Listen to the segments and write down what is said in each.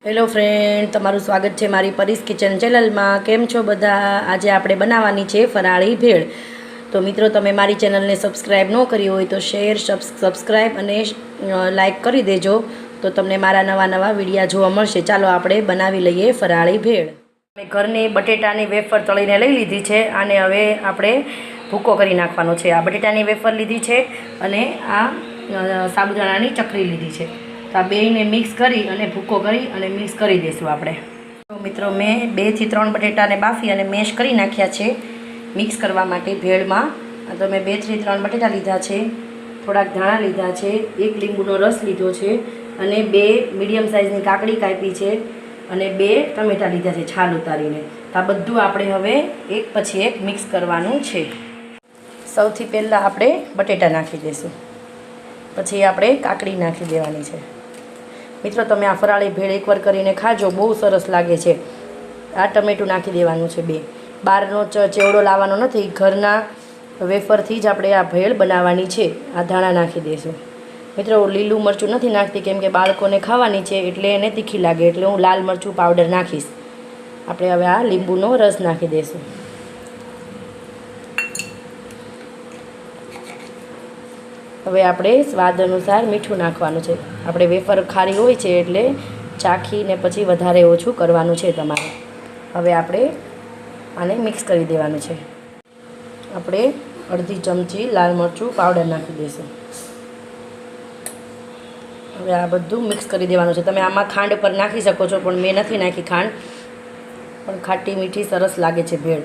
Hello friend, તમારું સ્વાગત છે મારી પરીસ કિચન ચેનલમાં। કેમ છો બધા? આજે આપણે બનાવવાની છે ફરાળી ભેળ। તો મિત્રો, તમે મારી ચેનલને સબસ્ક્રાઈબ ન કરી હોય તો શેર, સબસ્ક્રાઈબ અને લાઈક કરી દેજો, તો તમને મારા નવા વિડીયા જોવા મળશે। ચાલો આપણે બનાવી લઈએ ફરાળી ભેળ। મેં ઘરની બટેટાની વેફર તળીને લઈ લીધી છે, આને હવે આપણે ભૂકો કરી નાખવાનો છે। આ બટેટાની વેફર લીધી છે અને આ સાબુદાણાની ચકરી લીધી છે। તો આ બેયને મિક્સ કરી અને ભૂકો કરી અને મિક્સ કરી દઈશું આપણે। તો મિત્રો, મેં 2 થી 3 બટેટાને બાફી અને મેશ કરી નાખ્યા છે મિક્સ કરવા માટે ભેળમાં। તો મેં 2 થી 3 બટેટા લીધા છે, થોડાક ધાણા લીધા છે, 1 લીંબુનો રસ લીધો છે અને 2 મીડિયમ સાઇઝની કાકડી કાપી છે અને 2 ટમેટાં લીધા છે છાલ ઉતારીને। તો આ બધું આપણે હવે એક પછી એક મિક્સ કરવાનું છે। સૌથી પહેલાં આપણે બટેટા નાખી દઈશું, પછી આપણે કાકડી નાખી દેવાની છે। મિત્રો, તમે આ ફરાળી ભેળ એકવાર કરીને ખાજો, બહુ સરસ લાગે છે। આ ટમેટું નાખી દેવાનું છે 2, બહારનો ચેવડો લાવવાનો નથી, ઘરના વેફરથી જ આપણે આ ભેળ બનાવવાની છે। આ ધાણા નાખી દઈશું। મિત્રો, લીલું મરચું નથી નાખતી, કેમ કે બાળકોને ખાવાની છે એટલે એને તીખી લાગે, એટલે હું લાલ મરચું પાવડર નાખીશ। આપણે હવે આ લીંબુનો રસ નાખી દઈશું। હવે આપણે સ્વાદ અનુસાર મીઠું નાખવાનું છે। આપણે વેફર ખારી હોય છે એટલે ચાખીને પછી વધારે ઓછું કરવાનું છે તમારે। હવે આપણે આને મિક્સ કરી દેવાનું છે। આપણે અડધી ચમચી લાલ મરચું પાવડર નાખી દઈશું। હવે આ બધું મિક્સ કરી દેવાનું છે। તમે આમાં ખાંડ પર નાખી શકો છો, પણ મેં નથી નાખી ખાંડ, પણ ખાટી મીઠી સરસ લાગે છે ભેળ।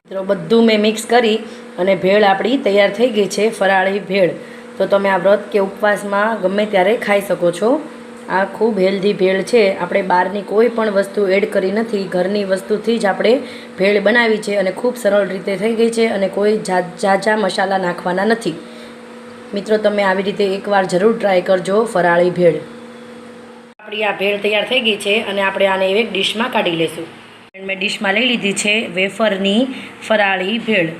મિત્રો, બધું મેં મિક્સ કરી અને ભેળ આપણી તૈયાર થઈ ગઈ છે, ફરાળી ભેળ। તો તમે આ વ્રત કે ઉપવાસમાં ગમે ત્યારે ખાઈ શકો છો। આ ખૂબ હેલ્ધી ભેળ છે। આપણે બહારની કોઈ પણ વસ્તુ એડ કરી નથી, ઘરની વસ્તુથી જ આપણે ભેળ બનાવી છે અને ખૂબ સરળ રીતે થઈ ગઈ છે અને કોઈ ઝાઝા મસાલા નાખવાના નથી। મિત્રો, તમે આવી રીતે એકવાર જરૂર ટ્રાય કરજો ફરાળી ભેળ। આપણી આ ભેળ તૈયાર થઈ ગઈ છે અને આપણે આને એક ડીશમાં કાઢી લઈશું। મેં ડીશમાં લઈ લીધી છે વેફરની ફરાળી ભેળ।